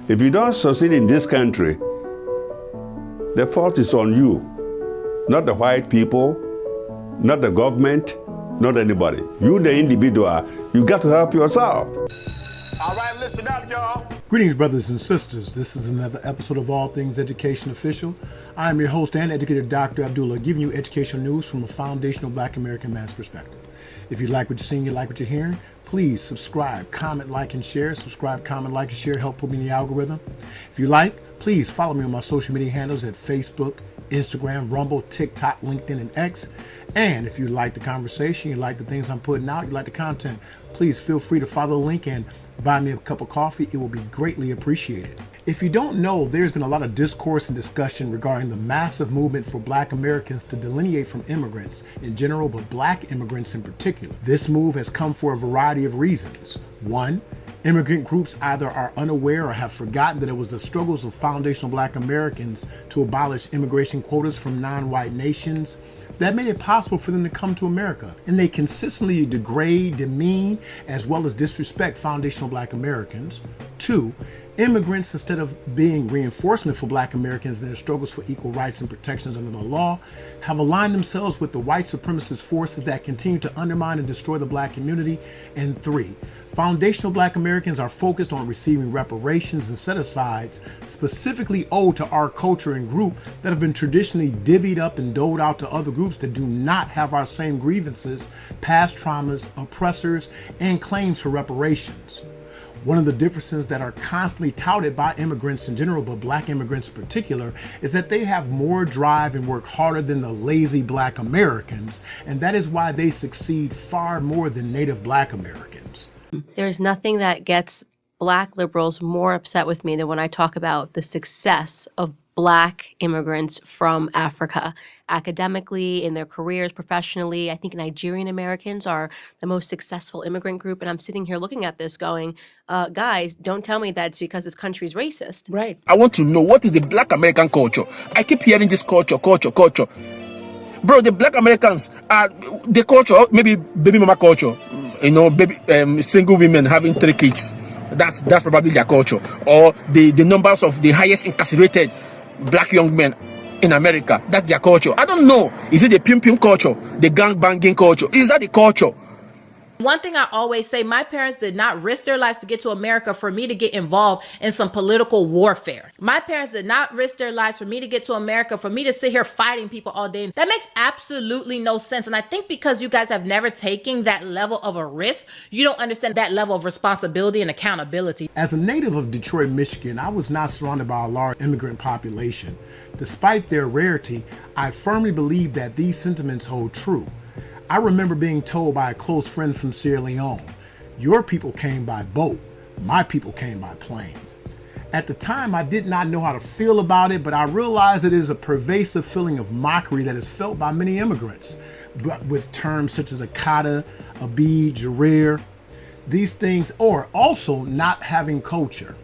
If you don't succeed in this country, the fault is on you, not the white people, not the government, not anybody. You, the individual, you got to help yourself. All right, listen up, y'all. Greetings, brothers and sisters. This is another episode of All Things Education Official. I am your host and educator, Dr. Abdullah, giving you educational news from a foundational Black American man's perspective. If you like what you're seeing, you like what you're hearing, please subscribe, comment, like, and share. Subscribe, comment, like, and share. Help put me in the algorithm. If you like, please follow me on my social media handles at Facebook, Instagram, Rumble, TikTok, LinkedIn, and X. And if you like the conversation, you like the things I'm putting out, you like the content, please feel free to follow the link and buy me a cup of coffee. It will be greatly appreciated. If you don't know, there's been a lot of discourse and discussion regarding the massive movement for Black Americans to delineate from immigrants in general, but Black immigrants in particular. This move has come for a variety of reasons. One, immigrant groups either are unaware or have forgotten that it was the struggles of foundational Black Americans to abolish immigration quotas from non-white nations that made it possible for them to come to America. And they consistently degrade, demean, as well as disrespect foundational Black Americans. Two, immigrants, instead of being reinforcement for Black Americans in their struggles for equal rights and protections under the law, have aligned themselves with the white supremacist forces that continue to undermine and destroy the Black community. And three, foundational Black Americans are focused on receiving reparations and set-asides specifically owed to our culture and group that have been traditionally divvied up and doled out to other groups that do not have our same grievances, past traumas, oppressors, and claims for reparations. One of the differences that are constantly touted by immigrants in general, but Black immigrants in particular, is that they have more drive and work harder than the lazy Black Americans, and that is why they succeed far more than native Black Americans. There's nothing that gets Black liberals more upset with me than when I talk about the success of Black immigrants from Africa, academically, in their careers, professionally. I think Nigerian Americans are the most successful immigrant group. And I'm sitting here looking at this going, guys, don't tell me that it's because this country's racist. Right. I want to know, what is the Black American culture? I keep hearing this culture. Bro, the Black Americans are the culture, maybe baby mama culture, baby single women having 3 kids. That's probably their culture. Or the numbers of the highest incarcerated Black young men in America. That's their culture. I don't know. Is it the pum culture? The gang banging culture? Is that the culture? One thing I always say, my parents did not risk their lives to get to America for me to get involved in some political warfare. My parents did not risk their lives for me to get to America, for me to sit here fighting people all day. That makes absolutely no sense. And I think because you guys have never taken that level of a risk, you don't understand that level of responsibility and accountability. As a native of Detroit, Michigan, I was not surrounded by a large immigrant population. Despite their rarity, I firmly believe that these sentiments hold true. I remember being told by a close friend from Sierra Leone, your people came by boat, my people came by plane. At the time, I did not know how to feel about it, but I realized it is a pervasive feeling of mockery that is felt by many immigrants, but with terms such as Akata, Abid, Jareer, these things, or also not having culture.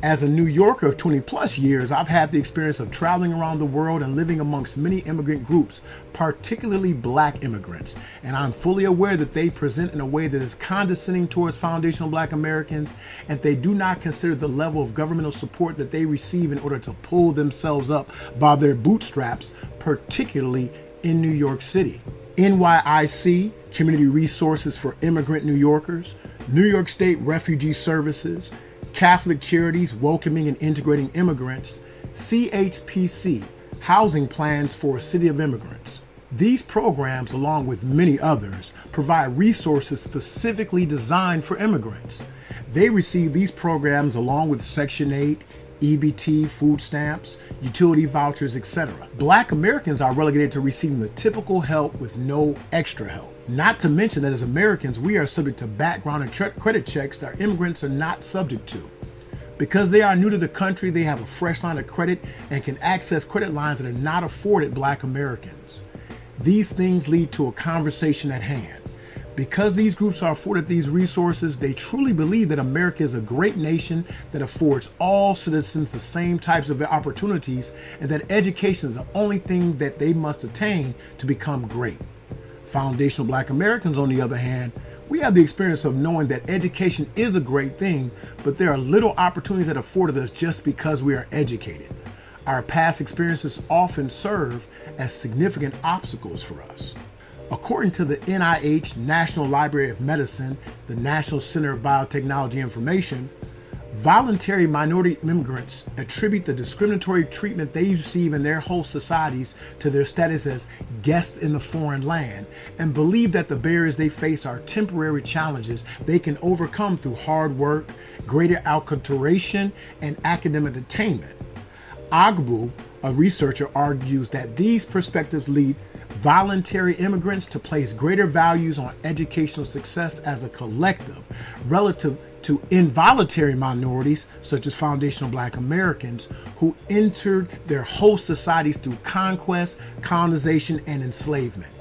As a New Yorker of 20 plus years, I've had the experience of traveling around the world and living amongst many immigrant groups, particularly Black immigrants. And I'm fully aware that they present in a way that is condescending towards foundational Black Americans, and they do not consider the level of governmental support that they receive in order to pull themselves up by their bootstraps, particularly in New York City. NYIC, Community Resources for Immigrant New Yorkers, New York State Refugee Services, Catholic Charities Welcoming and Integrating Immigrants, CHPC, Housing Plans for a City of Immigrants. These programs, along with many others, provide resources specifically designed for immigrants. They receive these programs along with Section 8, EBT, food stamps, utility vouchers, etc. Black Americans are relegated to receiving the typical help with no extra help. Not to mention that as Americans, we are subject to background and credit checks that our immigrants are not subject to. Because they are new to the country, they have a fresh line of credit and can access credit lines that are not afforded Black Americans. These things lead to a conversation at hand. Because these groups are afforded these resources, they truly believe that America is a great nation that affords all citizens the same types of opportunities, and that education is the only thing that they must attain to become great. Foundational Black Americans, on the other hand, We have the experience of knowing that education is a great thing, but there are little opportunities that are afforded us just because we are educated. Our past experiences often serve as significant obstacles for us. According to the NIH, National Library of Medicine, the National Center of Biotechnology Information, voluntary minority immigrants attribute the discriminatory treatment they receive in their host societies to their status as guests in the foreign land, and believe that the barriers they face are temporary challenges they can overcome through hard work, greater acculturation, and academic attainment. Agbu, a researcher, argues that these perspectives lead voluntary immigrants to place greater values on educational success as a collective relative to involuntary minorities, such as foundational Black Americans, who entered their host societies through conquest, colonization, and enslavement.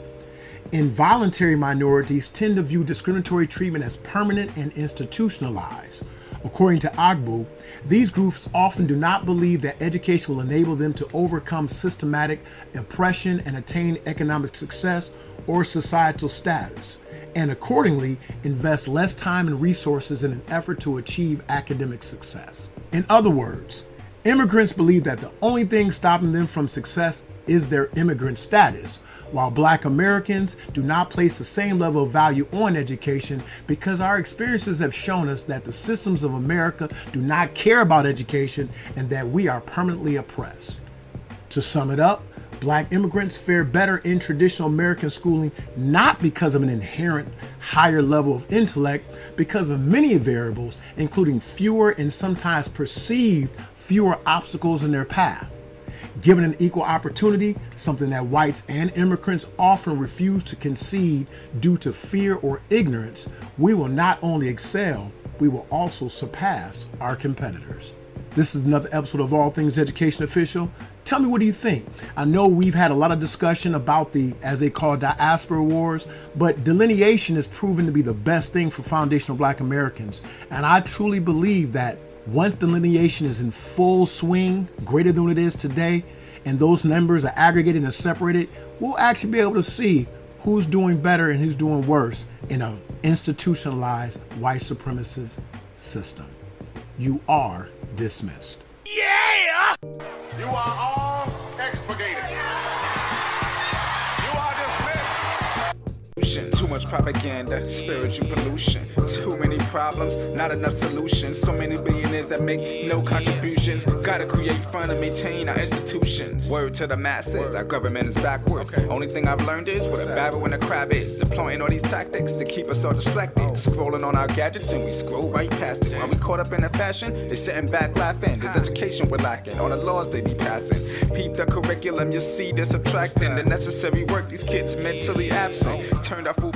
Involuntary minorities tend to view discriminatory treatment as permanent and institutionalized. According to Agbu, these groups often do not believe that education will enable them to overcome systematic oppression and attain economic success or societal status, and accordingly invest less time and resources in an effort to achieve academic success. In other words, immigrants believe that the only thing stopping them from success is their immigrant status, while Black Americans do not place the same level of value on education because our experiences have shown us that the systems of America do not care about education and that we are permanently oppressed. To sum it up, Black immigrants fare better in traditional American schooling not because of an inherent higher level of intellect, because of many variables, including fewer and sometimes perceived fewer obstacles in their path. Given an equal opportunity, something that whites and immigrants often refuse to concede due to fear or ignorance, we will not only excel, we will also surpass our competitors. This is another episode of All Things Education Official. Tell me, what do you think? I know we've had a lot of discussion about the, as they call, diaspora wars, but delineation is proven to be the best thing for foundational Black Americans. And I truly believe that once delineation is in full swing, greater than what it is today, and those numbers are aggregated and separated, we'll actually be able to see who's doing better and who's doing worse in an institutionalized white supremacist system. You are dismissed. Yeah! You are all expurgated. You are dismissed. Too much propaganda, spiritual pollution. Too many problems, not enough solutions. So many billionaires that make no contributions. Gotta create fund and maintain our institutions. Word to the masses, our government is backwards. Only thing I've learned is what a babble and a crab is. Deploying all these tactics to keep us all distracted. Scrolling on our gadgets and we scroll right past it. While we caught up in the fashion, they sitting back laughing. This education we're lacking, all the laws they be passing. Peep the curriculum, you see they're subtracting the necessary work. These kids mentally absent. Turned our full